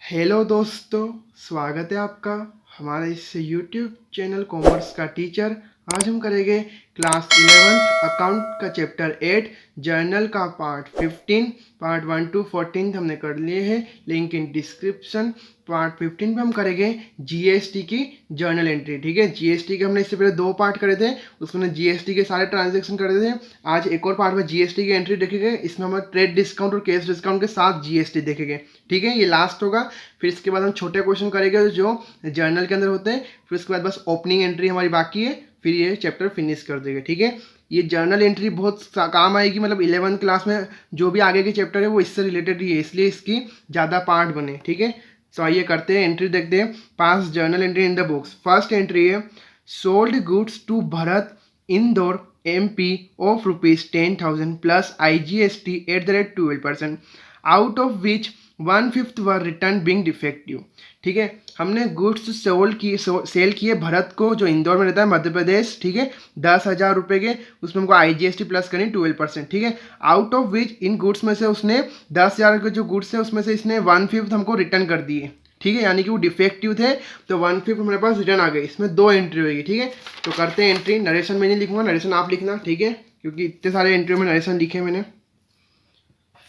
Hello दोस्तों, स्वागत है आपका हमारे इस यूट्यूब चैनल कॉमर्स का टीचर। आज हम करेंगे क्लास 11th अकाउंट का चैप्टर 8 जर्नल का पार्ट 15। पार्ट 1 to 14 हमने कर लिए हैं, लिंक इन डिस्क्रिप्शन। पार्ट 15 में हम करेंगे जीएसटी की जर्नल एंट्री। ठीक है, जीएसटी के हमने इससे पहले 2 पार्ट करे थे, उसमें जीएसटी के सारे ट्रांजेक्शन करे थे। आज एक और पार्ट में जीएसटी की एंट्री देखेंगे, इसमें हम ट्रेड डिस्काउंट और कैश डिस्काउंट के साथ जीएसटी देखेंगे। ठीक है, ये लास्ट होगा। फिर इसके बाद हम छोटे क्वेश्चन करेंगे जो जर्नल के अंदर होते हैं। फिर उसके बाद बस ओपनिंग एंट्री हमारी बाकी है, फिर ये चैप्टर फिनिश कर देंगे। ठीक है, ये जर्नल एंट्री बहुत काम आएगी, मतलब 11th क्लास में जो भी आगे के चैप्टर है वो इससे रिलेटेड ही है, इसलिए इसकी ज़्यादा पार्ट बने। ठीक है, तो आइए करते हैं, एंट्री देखते हैं। Pass journal entry in the books. First entry है sold goods to Bharat Indore MP of ₹10,000 plus IGST at the rate 12%, out of which 1/5 were return being defective. ठीक है, हमने गुड्स सेल किए भरत को, जो इंदौर में रहता है मध्य प्रदेश। ठीक है, 10,000 रुपये के, उसमें हमको IGST प्लस करनी 12%। ठीक है, out of which in goods में से उसने 10,000 के जो गुड्स है उसमें से इसने 1/5 हमको रिटर्न कर दिए। ठीक है, यानी कि वो डिफेक्टिव थे तो 1/5 हमारे पास रिटर्न आ गए। इसमें 2 एंट्री होगी। ठीक है, तो करते हैं एंट्री। नरेशन मैं नहीं लिखूंगा, नरेशन आप लिखना। ठीक है, क्योंकि इतने सारे एंट्री में नरेशन लिखे मैंने।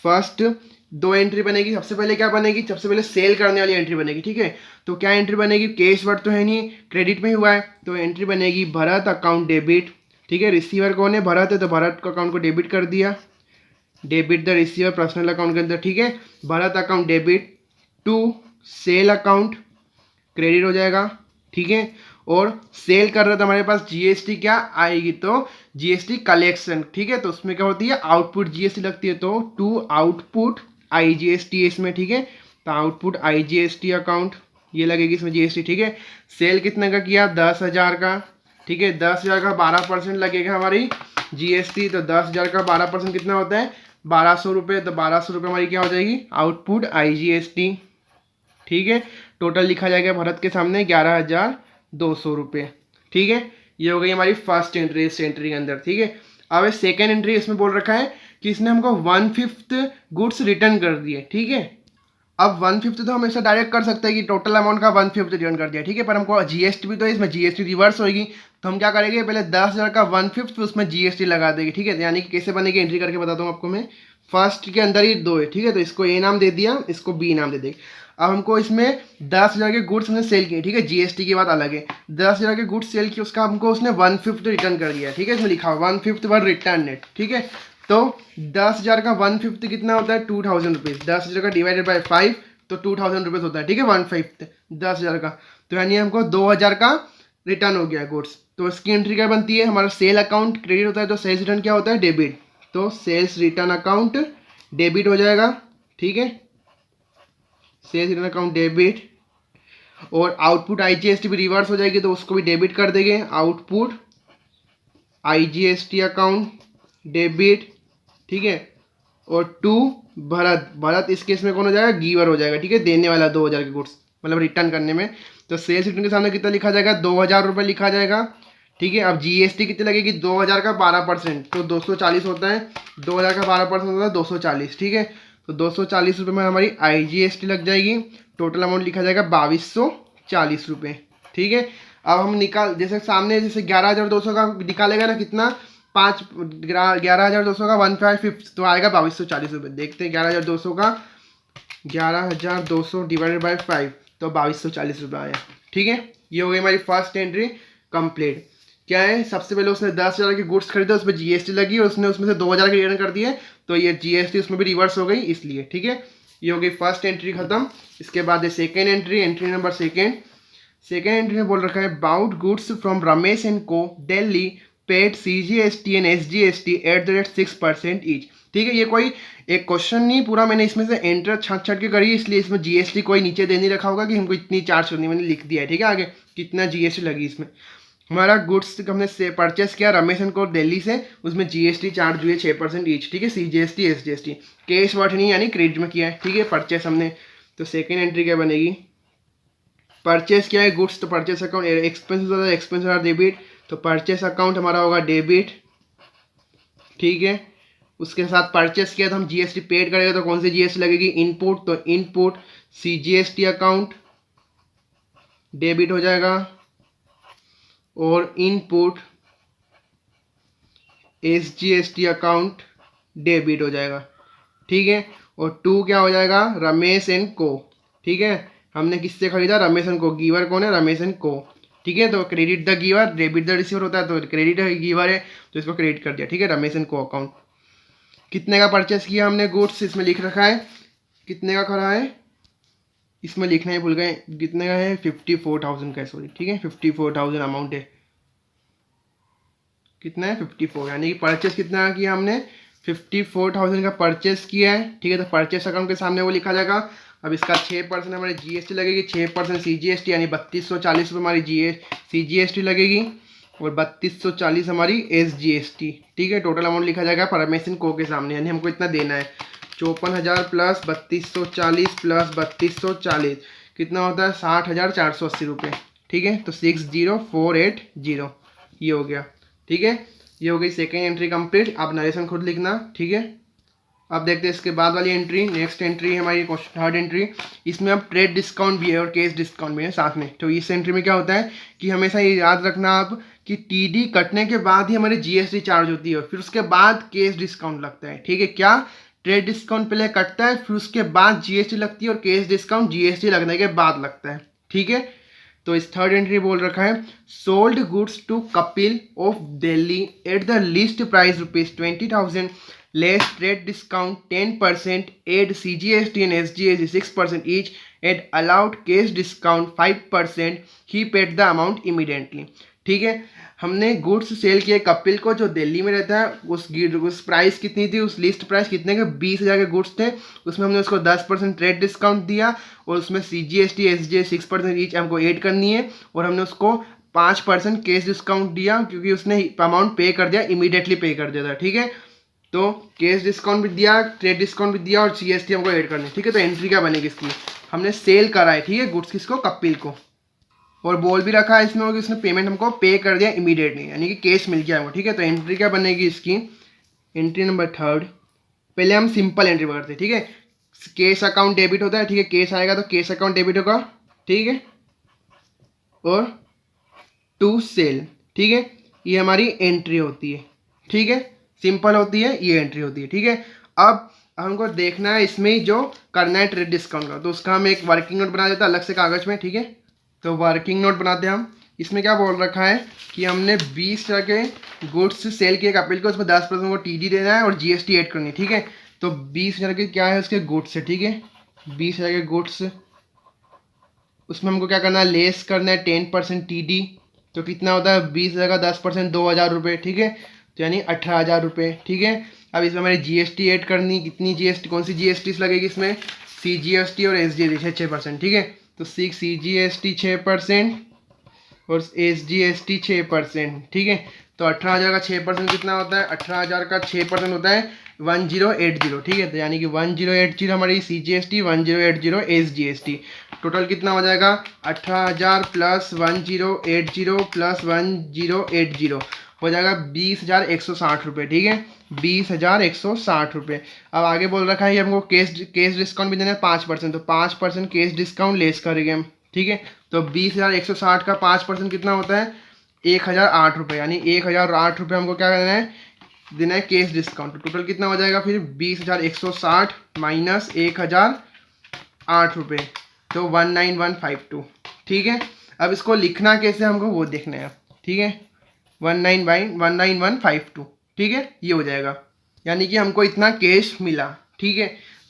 फर्स्ट 2 एंट्री बनेगी। सबसे पहले क्या बनेगी, सबसे पहले सेल करने वाली एंट्री बनेगी। ठीक है, तो क्या एंट्री बनेगी, कैश वर्ड तो है नहीं, क्रेडिट में ही हुआ है, तो एंट्री बनेगी भरत अकाउंट डेबिट। ठीक है, रिसीवर कौन है, भरत है, तो भरत का अकाउंट को डेबिट कर दिया, debit the receiver personal account के अंदर। ठीक है, Bharat account debit to sale account credit हो जाएगा। ठीक है, और सेल कर रहा था हमारे पास जीएसटी क्या आएगी, तो जीएसटी कलेक्शन। ठीक है, तो उसमें क्या होती है, आउटपुट जीएसटी लगती है, तो टू आउटपुट IGST इसमें। ठीक है, तो आउटपुट IGST अकाउंट ये लगेगी इसमें जीएसटी। ठीक है, सेल कितने का किया, 10,000 का। ठीक है, 10,000 का 12% लगेगा हमारी जीएसटी, तो 10,000 का 12% कितना होता है, 1,200 रुपये। तो 1,200 रुपये हमारी क्या हो जाएगी, आउटपुट IGST। ठीक है, टोटल लिखा जाएगा भरत के सामने 11,200 रुपये। ठीक है, ये हो गई हमारी फर्स्ट एंट्री इस एंट्री के अंदर। ठीक है, अब सेकेंड एंट्री इसमें बोल रखा है कि इसने हमको 1/5 गुड्स रिटर्न कर दिए। ठीक है, अब 1/5 तो हम ऐसा डायरेक्ट कर सकते हैं कि टोटल अमाउंट का 1/5 रिटर्न कर दिया। ठीक है, पर हमको जीएसटी भी तो है, इसमें जीएसटी रिवर्स होगी, तो हम क्या करेंगे, पहले 10,000 का 1/5 उसमें जीएसटी लगा देंगे। ठीक है, यानी कि कैसे बनेगी एंट्री करके बताता हूँ आपको मैं। फर्स्ट के अंदर ही 2 है। ठीक है, तो इसको A नाम दे दिया, इसको B नाम दे देंगे। अब हमको इसमें 10,000 के गुड्स हमने सेल किए। ठीक है, जीएसटी की बात अलग है। 10,000 के गुड्स सेल किए, उसका हमको उसने 1/5 रिटर्न कर दिया। ठीक है, इसमें लिखा 1/5 वर रिटर्न नेट। ठीक है, तो 10,000 का 1/5 कितना होता है, 2,000 रुपीज़। 10,000 का डिवाइडेड बाई 5 तो 2,000 रुपीज़ होता है। ठीक है, 1/5 10,000 का, तो यानी हमको 2,000 का रिटर्न हो गया गुड्स। तो इसकी एंट्री क्या बनती है, हमारा सेल अकाउंट क्रेडिट होता है, तो सेल्स रिटर्न क्या होता है, डेबिट, तो सेल्स रिटर्न अकाउंट डेबिट हो जाएगा। ठीक है, सेल्स रिटर्न अकाउंट डेबिट, और आउटपुट IGST भी रिवर्स हो जाएगी, तो उसको भी डेबिट कर देंगे, आउटपुट IGST अकाउंट डेबिट। ठीक है, और टू भरत, भरत इस केस में कौन हो जाएगा, गीवर हो जाएगा। ठीक है, देने वाला 2,000 के गुड्स, मतलब रिटर्न करने में, तो सेल्स रिटर्न के सामने कितना लिखा जाएगा, 2,000 रुपये लिखा जाएगा। ठीक है, अब जीएसटी कितनी लगेगी, 2,000 का 12%, तो 240 होता है, 2,000 का 12% होता है 240। ठीक है, तो 240 रुपये में हमारी IGST लग जाएगी। टोटल अमाउंट लिखा जाएगा 2,240 रुपये। ठीक है, अब हम निकाल, जैसे सामने जैसे 11,200 का निकालेगा ना, कितना 11,200 का 1/5 तो आएगा 2,240 रुपये। देखते हैं 11,200 का 11,200 डिवाइडेड बाई 5 तो 2,240 रुपये आया। ठीक है, ये हो गई हमारी फर्स्ट एंट्री कंप्लीट। क्या है, सबसे पहले उसने 10,000 के गुड्स खरीदे, उसमें जीएसटी लगी और उसने उसमें से 2,000 के रिटर्न कर दिए, तो ये जीएसटी उसमें भी रिवर्स हो गई इसलिए। ठीक है, ये हो गई फर्स्ट एंट्री खत्म। इसके बाद है second entry, entry number second entry में बोल रखा है bought goods from Ramesh and को Delhi paid CGST and SGST at the rate 6% each. ठीक है, ये कोई एक क्वेश्चन नहीं, पूरा मैंने इसमें से एंटर छाट छाट के करी, इसलिए इसमें जीएसटी कोई नीचे दे नहीं रखा होगा कि हमको इतनी चार्ज करनी, मैंने लिख दिया है। ठीक है, आगे कितना जीएसटी लगी इसमें। हमारा गुड्स हमने से परचेस किया रमेश एंड को दिल्ली से, उसमें जीएसटी चार्ज हुई है 6% ईच। ठीक है, CGST SGST कैश वर्ड नहीं, यानी क्रेडिट में किया है। ठीक है, परचेस हमने, तो सेकेंड एंट्री क्या बनेगी, परचेस किया है गुड्स, तो परचेस अकाउंट एक्सपेंस होता है, एक्सपेंस डेबिट, तो परचेस अकाउंट हमारा होगा डेबिट। ठीक है, उसके साथ परचेस किया तो हम जीएसटी पेड करेंगे तो कौन सी जीएसटी लगेगी, इनपुट, तो इनपुट सीजीएसटी अकाउंट डेबिट हो जाएगा और इनपुट एसजीएसटी अकाउंट डेबिट हो जाएगा। ठीक है, और टू क्या हो जाएगा, रमेश एंड को। ठीक है, हमने किससे खरीदा, रमेश एंड को। गिवर कौन है, रमेश एंड को। ठीक है, तो credit the giver, debit the receiver होता है, तो क्रेडिट गिवर है तो इसको क्रेडिट कर दिया। ठीक है, रमेश एंड को अकाउंट। कितने का परचेस किया हमने गुड्स, इसमें लिख रखा है कितने का खड़ा है, इसमें लिखना ही भूल गए कितने का है, 54,000 का है, सॉरी। ठीक है, 54,000 अमाउंट है। कितना है, 54, यानी कि परचेस कितना किया हमने, 54,000 का परचेस किया है। ठीक है, तो परचेस अकाउंट के सामने वो लिखा जाएगा। अब इसका 6% हमारी जीएसटी लगेगी, 6% सीजीएसटी, यानी 3240 रुपये हमारी सीजीएसटी लगेगी और 3240 हमारी एसजीएसटी। ठीक है, टोटल अमाउंट लिखा जाएगा परमेशन को के सामने, यानी हमको इतना देना है 54,000 प्लस 3240 प्लस 3240 कितना होता है, 60,480 रुपये। ठीक है, तो 60,480 ये हो गया। ठीक है, ये हो गई सेकेंड एंट्री कंप्लीट। आप नरेशन खुद लिखना। ठीक है, अब देखते हैं इसके बाद वाली एंट्री। नेक्स्ट एंट्री है हमारी थर्ड एंट्री। इसमें अब ट्रेड डिस्काउंट भी है और केस डिस्काउंट भी है साथ में। तो इस एंट्री में क्या होता है कि हमेशा ये याद रखना आप कि टीडी कटने के बाद ही हमारी जीएसटी चार्ज होती है, फिर उसके बाद केस डिस्काउंट लगता है। ठीक है, क्या ट्रेड डिस्काउंट पहले कटता है, फिर उसके बाद जीएसटी लगती है, और केस डिस्काउंट जीएसटी लगने के बाद लगता है। ठीक है, तो इस थर्ड एंट्री बोल रखा है sold goods to Kapil of Delhi at the list price ₹20,000 less trade discount 10%, add CGST and SGST 6% each, and allowed cash discount 5%, he paid the amount immediately। ठीक है, हमने गुड्स सेल किए कपिल को जो दिल्ली में रहता है। उस प्राइस कितनी थी, उस लिस्ट प्राइस कितने के 20,000 के गुड्स थे, उसमें हमने उसको 10% ट्रेड डिस्काउंट दिया और उसमें CGST SGST 6% ईच हमको ऐड करनी है, और हमने उसको 5% कैश डिस्काउंट दिया क्योंकि उसने अमाउंट पे कर दिया, इमीडिएटली पे कर दिया था। ठीक है, तो कैश डिस्काउंट भी दिया, ट्रेड डिस्काउंट भी दिया और CST हमको ऐड करनी है। ठीक है, तो एंट्री क्या बनेगी इसकी, हमने सेल करा है। ठीक है, गुड्स किसको, कपिल को, और बोल भी रखा है इसमें कि उसने पेमेंट हमको पे कर दिया इमीडिएटली, यानी कि कैश मिल गया हमको। ठीक है, तो एंट्री क्या बनेगी इसकी, एंट्री नंबर थर्ड। पहले हम सिंपल एंट्री करते हैं। ठीक है, कैश अकाउंट डेबिट होता है। ठीक है, कैश आएगा तो कैश अकाउंट डेबिट होगा। ठीक है, और टू सेल। ठीक है, ये हमारी एंट्री होती है। ठीक है, सिंपल होती है, ये एंट्री होती है। ठीक है, अब हमको देखना है इसमें जो करना है ट्रेड डिस्काउंट का, तो उसका हम एक वर्किंग नोट बना देते हैं अलग से कागज में। ठीक है, तो वर्किंग नोट बनाते हैं हम। इसमें क्या बोल रखा है कि हमने 20 तरह के गुड्स सेल किए कपिल को, उसमें 10% को टीडी देना है और जीएसटी ऐड करनी है। ठीक है, तो 20,000 के क्या है उसके गुड्स है। ठीक है, 20,000 के गुड्स, उसमें हमको क्या करना है, लेस करना है 10% टीडी। तो कितना होता है, 20,000 का 10% 2,000 रुपये। ठीक है, तो यानी 18,000 रुपये। ठीक है, अब इसमें हमारी जीएसटी ऐड करनी, कितनी जीएसटी, कौन सी जीएसटी लगेगी इसमें, CGST और SGST 6%। ठीक है, तो CGST 6% और SGST 6%। ठीक है, तो 18,000 का 6% कितना होता है, 18,000 का 6% होता है 1080। ठीक है, तो यानी कि 1080 हमारी CGST, 1080 SGST। टोटल कितना हो जाएगा, 18,000 प्लस 1080 प्लस 1080 हो जाएगा 20,160 रुपये। ठीक है, 20,160 रुपये। अब आगे बोल रखा है हमको कैश डिस्काउंट भी देना है 5%, तो 5% कैश डिस्काउंट लेस करेंगे हम। ठीक है, तो 20,160 का 5% कितना होता है, 1,008 रुपये, यानी 1,008 रुपये हमको क्या करना है, देना है कैश डिस्काउंट। तो टोटल कितना हो जाएगा फिर, 20,160 माइनस 1,008 रुपये, तो 19,152। ठीक है, अब इसको लिखना कैसे हमको वो देखना है। ठीक है, 19,152। ठीक है, ये हो जाएगा, यानी कि हमको इतना कैश मिला। ठीक है,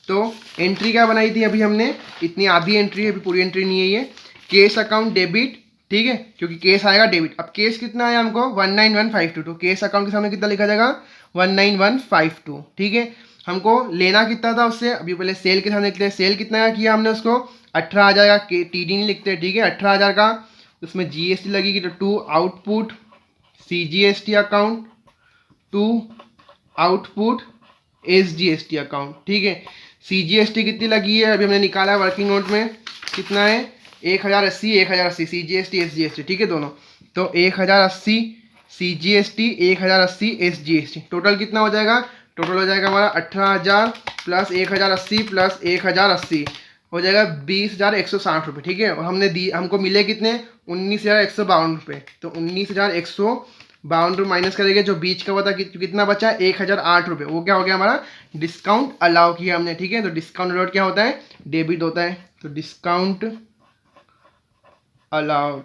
तो एंट्री क्या बनाई थी अभी हमने, इतनी आधी एंट्री है, अभी पूरी एंट्री नहीं है ये। कैश अकाउंट डेबिट, ठीक है, क्योंकि कैश आएगा डेबिट। अब कैश कितना आया हमको, 19,152। तो कैश अकाउंट के सामने कितना लिखा जाएगा, 19,152। ठीक है, हमको लेना कितना था उससे, अभी पहले सेल के सामने लिखते हैं। सेल कितना किया हमने उसको, 18,000 का, टीडी नहीं लिखते। ठीक है, 18,000 का, उसमें जीएसटी लगेगी, तो to output CGST account, to output SGST account. ठीक है, CGST कितनी लगी है अभी हमने निकाला है वर्किंग नोट में, कितना है, 1,080, 1,080 CGST SGST। ठीक है, दोनों, तो 1,080 CGST, 1,080 SGST, टोटल कितना हो जाएगा, टोटल हो जाएगा हमारा 18,000 प्लस 1,080 प्लस 1,080 हो जाएगा 20,160 रुपये, ठीक है। और हमको मिले कितने, 19,152 रुपये। तो 19,152 रुपये माइनस करेंगे, जो बीच का बता कितना बचा, 1,008 रुपये। वो क्या हो गया हमारा, डिस्काउंट अलाउ किया हमने, ठीक है। तो डिस्काउंट अलाउड क्या होता है, डेबिट होता है। तो डिस्काउंट अलाउड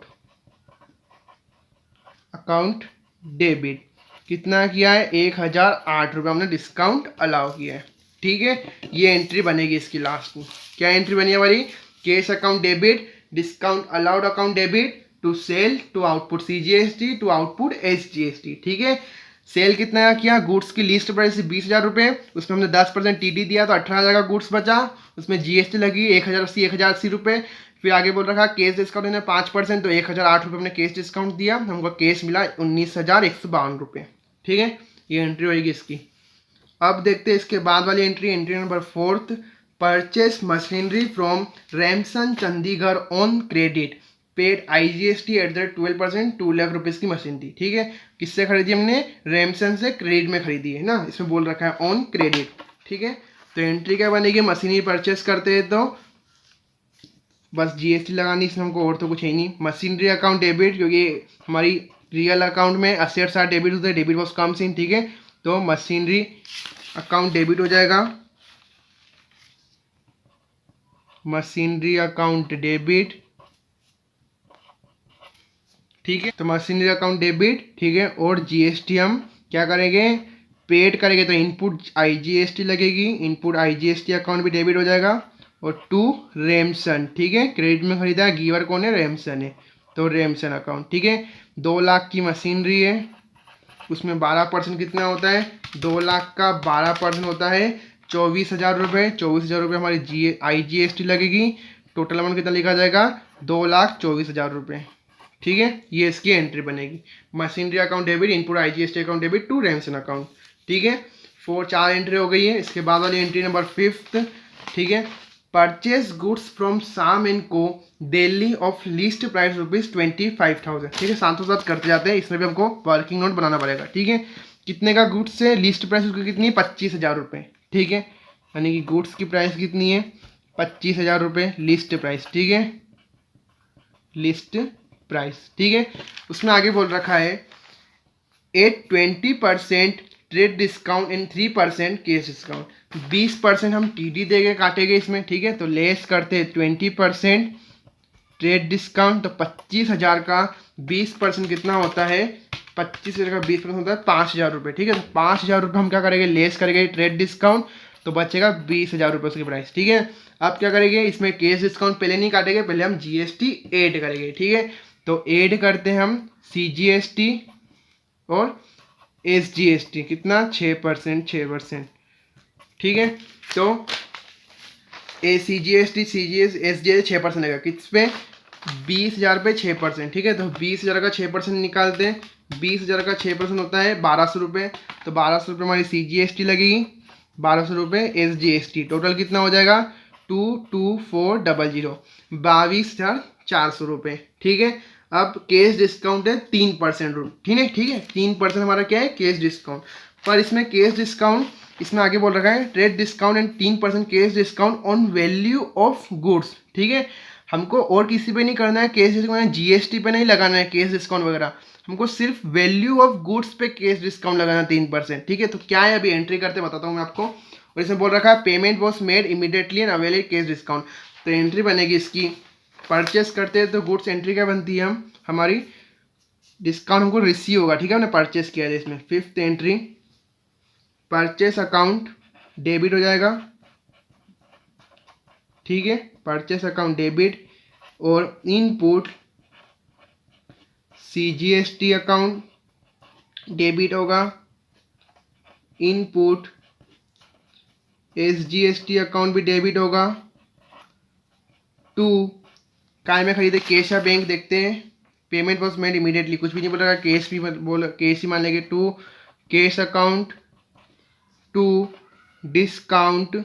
अकाउंट डेबिट कितना किया है, 1,008 रुपये हमने डिस्काउंट अलाउ किया है, ठीक है। ये एंट्री बनेगी इसकी लास्ट में। क्या एंट्री बनी हमारी, cash account debit, discount allowed account debit to sale to output CGST to output SGST, ठीक है। सेल कितना किया, गुड्स की लिस्ट प्राइस 20,000 रुपये, उसमें हमने 10% TD दिया तो 18,000 का गुड्स बचा, उसमें GST लगी 1,080 रुपये। फिर आगे बोल रखा कैश डिस्काउंट है 5%, तो 1,008 रुपये हमने कैश डिस्काउंट दिया, हमको कैश मिला 19,152 रुपये, ठीक है। ये एंट्री होगी इसकी। अब देखते हैं इसके बाद वाली entry, entry number 4, purchase machinery from Ramson Chandigarh on credit, paid IGST at the 12%, 2 lakh rupees की मशीन थी, ठीक है। किससे खरीदी हमने, रैमसन से क्रेडिट में खरीदी है ना, इसमें बोल रखा है ऑन क्रेडिट, ठीक है। तो एंट्री क्या बनेगी, मशीनरी परचेस करते हैं तो बस GST लगानी, इसमें हमको और तो कुछ है नहीं। मशीनरी अकाउंट डेबिट, क्योंकि हमारी रियल अकाउंट में असेट्स आर डेबिट होते हैं, डेबिट वॉज कम्स इन, ठीक है। तो मशीनरी अकाउंट डेबिट हो जाएगा, मशीनरी अकाउंट डेबिट, ठीक है। तो मशीनरी अकाउंट डेबिट, ठीक है। और GST हम क्या करेंगे, पेड करेंगे, तो इनपुट IGST लगेगी, इनपुट IGST अकाउंट भी डेबिट हो जाएगा। और टू रैमसन, ठीक है, क्रेडिट में खरीदा है, गिवर कौन है, रैमसन है, तो रैमसन अकाउंट, ठीक है। 2 लाख की मशीनरी है, उसमें 12% कितना होता है, 2 लाख का 12% होता है 24,000 रुपये। 24,000 रुपये हमारी IGST लगेगी, टोटल अमाउंट कितना लिखा जाएगा, 2,24,000 रुपये, ठीक है। ये इसकी एंट्री बनेगी, machinery account debit, input IGST account debit to Ramson account, ठीक है। 4 एंट्री हो गई है। इसके बाद वाली एंट्री नंबर 5, ठीक है, परचेज गुड्स फ्रॉम साम एंड को दिल्ली ऑफ लिस्ट प्राइस ₹25,000, ठीक है। साथ साथ करते जाते हैं, इसमें भी हमको वर्किंग नोट बनाना पड़ेगा, ठीक है। कितने का गुड्स है, लिस्ट प्राइस उसकी कितनी है, 25,000 रुपये, ठीक है। यानी कि गुड्स की प्राइस कितनी है, 25,000 रुपये लिस्ट प्राइस, ठीक है, लिस्ट प्राइस, ठीक है। उसमें आगे बोल रखा है at 20% trade discount and 3% cash discount, 20% हम TD देके काटेंगे इसमें, ठीक है। तो लेस करते हैं 20% ट्रेड डिस्काउंट, तो 25,000 का 20% कितना होता है, 25,000 का 20% होता है 5,000 रुपये, ठीक है। तो 5,000 रुपये हम क्या करेंगे, लेस करेंगे ट्रेड डिस्काउंट, तो बचेगा 20,000 रुपये उसकी प्राइस, ठीक है। अब क्या करेंगे, इसमें कैश डिस्काउंट पहले नहीं काटेंगे, पहले हम GST ऐड करेंगे, ठीक है। तो ऐड करते हैं हम CGST और SGST, कितना 6%, ठीक है। तो CGST SGST 6% लगेगा, किस पे, 20,000 पे 6%, ठीक है। तो 20,000 का 6% निकालते हैं, 20,000 का 6% होता है 1,200 रुपये, तो 1,200 रुपये हमारी CGST लगेगी, 1,200 रुपये SGST, टोटल कितना हो जाएगा 22400, 22,400 रुपये, ठीक है। अब कैश डिस्काउंट है 3%, ठीक है 3% हमारा क्या है, कैश डिस्काउंट। पर इसमें कैश डिस्काउंट, इसमें आगे बोल रखा है trade discount and 3% cash discount on value of goods, ठीक है। हमको और किसी पे नहीं करना है कैश डिस्काउंट, GST पे नहीं लगाना है कैश डिस्काउंट वगैरह, हमको सिर्फ वैल्यू ऑफ गुड्स पे कैश डिस्काउंट लगाना 3%, ठीक है। तो क्या है, अभी एंट्री करते बताता हूँ मैं आपको। और इसमें बोल रखा है payment was made immediately and available cash discount, तो एंट्री बनेगी इसकी, परचेस करते हैं तो गुड्स एंट्री क्या बनती है, हम हमारी डिस्काउंट हमको रिसीव होगा, ठीक है, हमने परचेस किया है इसमें। 5th entry, purchase account debit हो जाएगा, ठीक है, परचेस अकाउंट डेबिट। और इनपुट CGST अकाउंट डेबिट होगा, इनपुट SGST अकाउंट भी डेबिट होगा। टू काय में खरीदे, कैश या बैंक, देखते हैं, पेमेंट वॉज मेड इमीडिएटली, कुछ भी नहीं बोल रहा, कैश भी बोल, कैश ही मान लेंगे। To cash account, to discount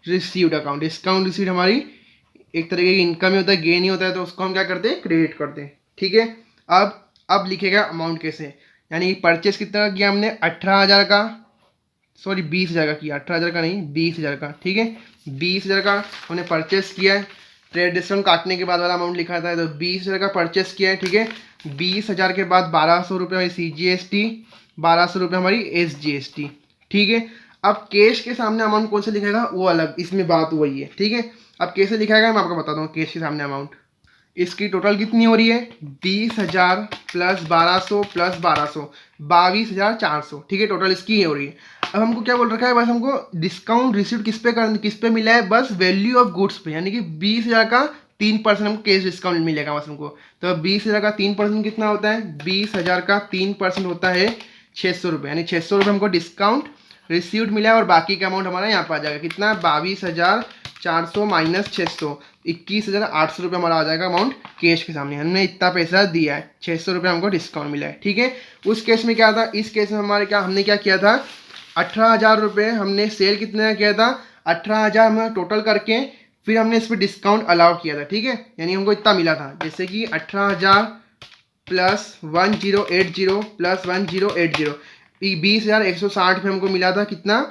received account, discount received हमारी एक तरीके की इनकम ही होता है, गेन ही होता है, तो उसको हम क्या करते हैं, क्रेडिट करते हैं, ठीक है। अब लिखेगा अमाउंट कैसे, यानी परचेस कितना का किया हमने 18,000 का, सॉरी 20,000 का किया, 18,000 का नहीं 20,000 का, ठीक है 20,000 का हमने परचेस किया है। ट्रेड डिस्काउंट काटने के बाद वाला अमाउंट लिखा था, तो 20,000 का परचेस किया है, ठीक है। 20,000 के बाद 1,200 रुपये हमारी CGST, 1,200 रुपये हमारी SGST, ठीक है। अब कैश के सामने अमाउंट कौन सा लिखेगा वो अलग, इसमें बात वही है, ठीक है। अब कैसे लिखाएगा मैं आपको बताता हूँ। कैश के सामने अमाउंट इसकी टोटल कितनी हो रही है, 20,000 प्लस 1,200 प्लस 1,200, 22,400, ठीक है, टोटल इसकी हो रही है। अब हमको क्या बोल रखा है, बस हमको डिस्काउंट रिसीव्ड किस पे मिला है, बस वैल्यू ऑफ गुड्स पे, यानी कि 20,000 का 3% हमको कैश डिस्काउंट मिलेगा बस हमको। तो 20,000 का 3% कितना होता है, 20,000 का 3% होता है 600 रुपये, यानी 600 रुपये हमको डिस्काउंट रिसीव्ड मिला है। और बाकी का अमाउंट हमारा यहाँ पर आ जाएगा कितना, 22,400 माइनस 600, 21,800 रुपये हमारा आ जाएगा अमाउंट कैश के सामने। हमने इतना पैसा दिया है, 600 रुपये हमको डिस्काउंट मिला है, ठीक है। उस केस में क्या था, इस केस में हमारे हमने क्या किया था, 18,000 रुपये हमने सेल कितने का किया था, 18,000 हमने टोटल करके फिर हमने इस पर डिस्काउंट अलाउ किया था, ठीक है। यानी हमको इतना मिला था, जैसे कि 18,000 प्लस 1080 प्लस 1080, 20,160 पे हमको मिला था कितना,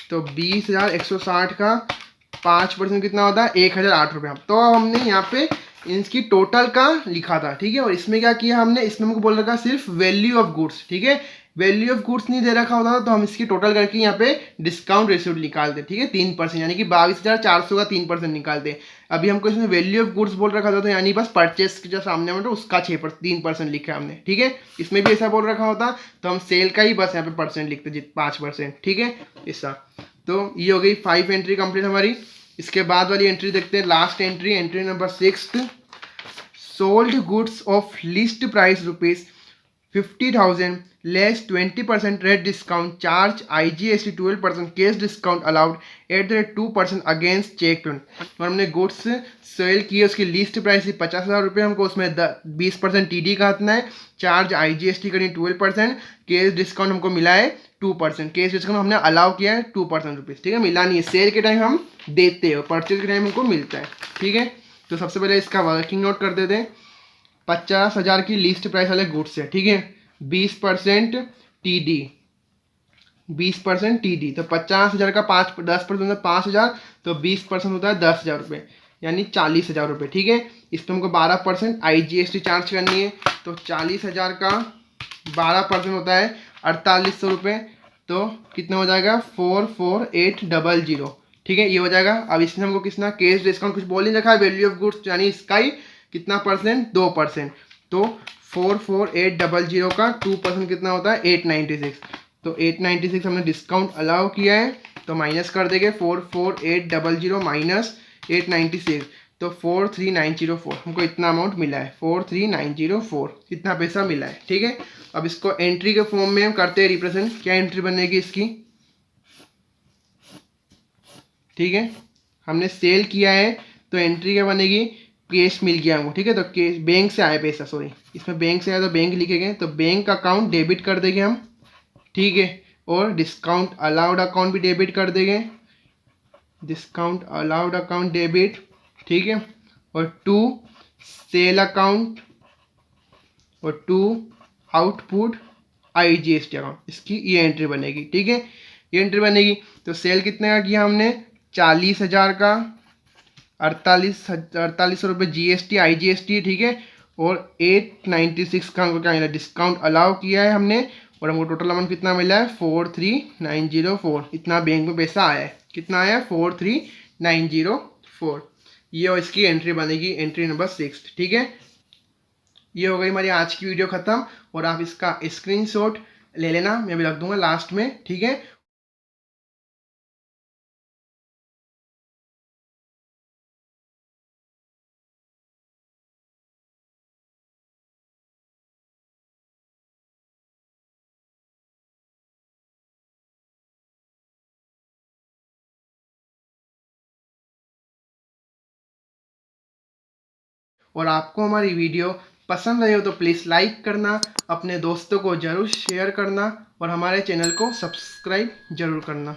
तो 20,160 का 5% कितना होता है, 1,008 रुपये। तो हमने यहाँ पे इसकी टोटल का लिखा था, ठीक है। और इसमें क्या किया हमने, इसमें हमको बोल रखा सिर्फ वैल्यू ऑफ गुड्स, ठीक है। वैल्यू ऑफ गुड्स नहीं दे रखा होता था तो हम इसकी टोटल करके यहाँ पे डिस्काउंट रिसीव्ड निकालते, ठीक है, 3%, यानी कि 22,400 का 3% निकालते। अभी हमको इसमें वैल्यू ऑफ गुड्स बोल रखा था, तो यानी बस परचेस जो सामने में उसका 3% लिखा है हमने, ठीक है। इसमें भी ऐसा बोल रखा होता तो हम सेल का ही बस यहाँ पे परसेंट लिखते 5%, ठीक है ऐसा। तो ये हो गई 5 एंट्री कंप्लीट हमारी। इसके बाद वाली एंट्री देखते हैं, last entry, entry number 6, sold goods of list price ₹50,000 less 20% rate discount charge IGST 12% cash discount allowed @ 2% against cheque payment. और हमने गुड्स सेल किए, उसकी लिस्ट प्राइस थी 50,000 रुपये, हमको उसमें 20% TD काटना है, चार्ज IGST करनी 12%, कैश डिस्काउंट हमको मिला है 2%, कैश डिस्काउंट हमने अलाउ किया है 2% रुपीज़, ठीक है। मिला नहीं है, सेल के टाइम हम देते हैं, परचेज के टाइम हमको मिलता है, ठीक है। तो सबसे पहले इसका वर्किंग नोट कर देते हैं। 50,000 की लिस्ट प्राइस वाले गुड्स है, ठीक है, 20% TD, 20% TD, तो 50,000 का 10% होता है 5,000, तो 20% होता है 10,000 रुपये, यानी 40,000 रुपये, ठीक है। इस पर हमको 12% IGST चार्ज करनी है, तो 40,000 का 12% होता है 4,800 रुपये, तो कितना हो जाएगा 44,800, ठीक है, ये हो जाएगा। अब इसमें हमको कितना कैश डिस्काउंट कुछ बोल नहीं रखा है, वैल्यू ऑफ गुड्स यानी इसका ही कितना परसेंट, 2%, तो 44,800 का 2% कितना होता है 896, तो 896 हमने डिस्काउंट अलाउ किया है, तो माइनस कर देंगे 44,800 माइनस 896, तो 43,904, हमको इतना अमाउंट मिला है, 43,904 इतना पैसा मिला है, ठीक है। अब इसको एंट्री के फॉर्म में हम करते हैं रिप्रेजेंट। क्या एंट्री बनेगी इसकी, ठीक है, हमने सेल किया है तो एंट्री क्या बनेगी, कैश मिल गया हमको, ठीक है। तो कैश बैंक से आया पैसा, सॉरी इसमें बैंक से आया तो बैंक लिखेंगे, तो बैंक अकाउंट डेबिट कर देंगे हम, ठीक है। और डिस्काउंट अलाउड अकाउंट भी डेबिट कर देंगे, डिस्काउंट अलाउड अकाउंट डेबिट, ठीक है। और 2 सेल अकाउंट और 2 आउटपुट IGST अकाउंट, इसकी ये एंट्री बनेगी, ठीक है, ये एंट्री बनेगी। तो सेल कितने का किया हमने, 40,000 का, 48,4800 रुपये GST IGST, ठीक है। और 896 का हमको क्या मिला, डिस्काउंट अलाउ किया है हमने, और हमको टोटल अमाउंट कितना मिला है 43,904, इतना बैंक में पैसा आया है, कितना आया 43,904, ये और इसकी एंट्री बनेगी, एंट्री नंबर 6, ठीक है। ये हो गई हमारी आज की वीडियो ख़त्म, और आप इसका स्क्रीनशॉट ले लेना, मैं भी रख दूंगा लास्ट में, ठीक है। और आपको हमारी वीडियो पसंद आई हो तो प्लीज़ लाइक करना, अपने दोस्तों को ज़रूर शेयर करना, और हमारे चैनल को सब्सक्राइब ज़रूर करना।